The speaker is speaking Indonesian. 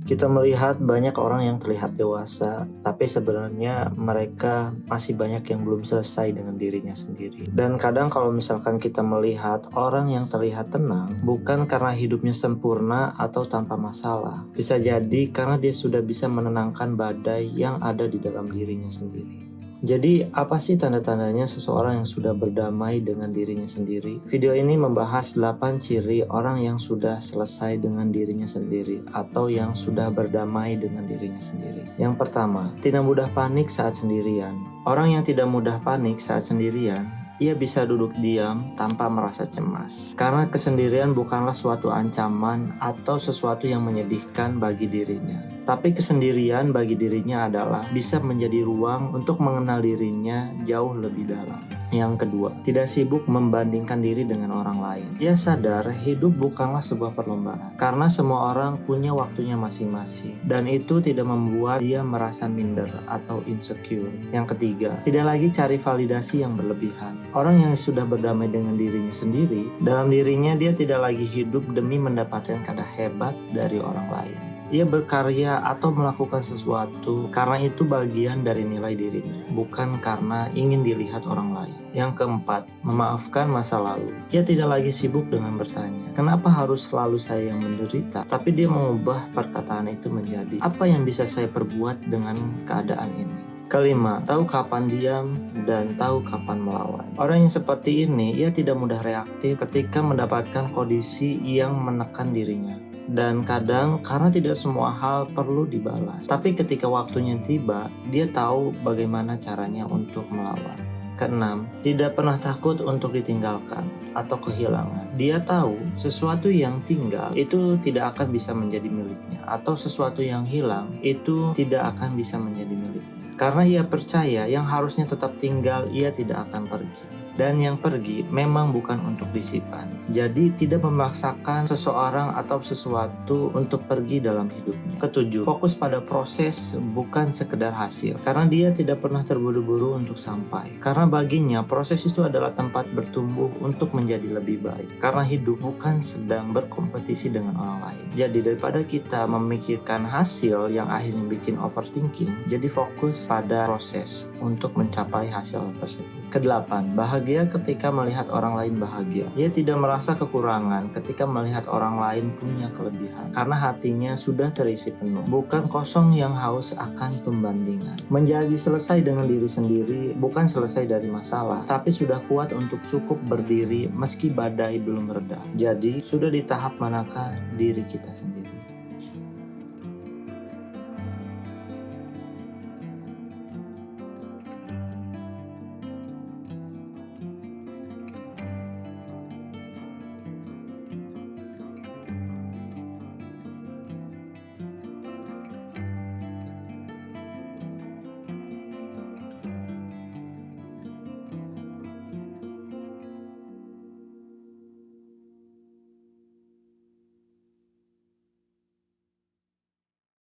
Kita melihat banyak orang yang terlihat dewasa, tapi sebenarnya mereka masih banyak yang belum selesai dengan dirinya sendiri. Dan kadang kalau misalkan kita melihat orang yang terlihat tenang, bukan karena hidupnya sempurna atau tanpa masalah. Bisa jadi karena dia sudah bisa menenangkan badai yang ada di dalam dirinya sendiri. Jadi, apa sih tanda-tandanya seseorang yang sudah berdamai dengan dirinya sendiri? Video ini membahas 8 ciri orang yang sudah selesai dengan dirinya sendiri atau yang sudah berdamai dengan dirinya sendiri. Yang pertama, tidak mudah panik saat sendirian. Orang yang tidak mudah panik saat sendirian, ia bisa duduk diam tanpa merasa cemas. Karena kesendirian bukanlah suatu ancaman atau sesuatu yang menyedihkan bagi dirinya. Tapi kesendirian bagi dirinya adalah bisa menjadi ruang untuk mengenal dirinya jauh lebih dalam. Yang kedua, tidak sibuk membandingkan diri dengan orang lain. Ia sadar hidup bukanlah sebuah perlombaan, karena semua orang punya waktunya masing-masing, dan itu tidak membuat dia merasa minder atau insecure. Yang ketiga, tidak lagi cari validasi yang berlebihan. Orang yang sudah berdamai dengan dirinya sendiri, dalam dirinya dia tidak lagi hidup demi mendapatkan kata hebat dari orang lain. Ia berkarya atau melakukan sesuatu karena itu bagian dari nilai dirinya, bukan karena ingin dilihat orang lain. Yang keempat, memaafkan masa lalu. Ia tidak lagi sibuk dengan bertanya, kenapa harus selalu saya yang menderita? Tapi dia mengubah perkataan itu menjadi, apa yang bisa saya perbuat dengan keadaan ini? Kelima, tahu kapan diam dan tahu kapan melawan. Orang yang seperti ini, ia tidak mudah reaktif ketika mendapatkan kondisi yang menekan dirinya. Dan kadang karena tidak semua hal perlu dibalas. Tapi ketika waktunya tiba, dia tahu bagaimana caranya untuk melawan. Keenam, tidak pernah takut untuk ditinggalkan atau kehilangan. Dia tahu sesuatu yang tinggal itu tidak akan bisa menjadi miliknya, atau sesuatu yang hilang itu tidak akan bisa menjadi miliknya. Karena ia percaya yang harusnya tetap tinggal, ia tidak akan pergi. Dan yang pergi memang bukan untuk disimpan. Jadi tidak memaksakan seseorang atau sesuatu untuk pergi dalam hidupnya. Ketujuh, fokus pada proses bukan sekedar hasil. Karena dia tidak pernah terburu-buru untuk sampai. Karena baginya proses itu adalah tempat bertumbuh untuk menjadi lebih baik. Karena hidup bukan sedang berkompetisi dengan orang lain. Jadi daripada kita memikirkan hasil yang akhirnya bikin overthinking, jadi fokus pada proses untuk mencapai hasil tersebut. Kedelapan, bahagia ketika melihat orang lain bahagia. Ia tidak merasa kekurangan ketika melihat orang lain punya kelebihan, karena hatinya sudah terisi penuh, bukan kosong yang haus akan pembandingan. Menjadi selesai dengan diri sendiri bukan selesai dari masalah, tapi sudah kuat untuk cukup berdiri meski badai belum reda. Jadi, sudah di tahap manakah diri kita sendiri?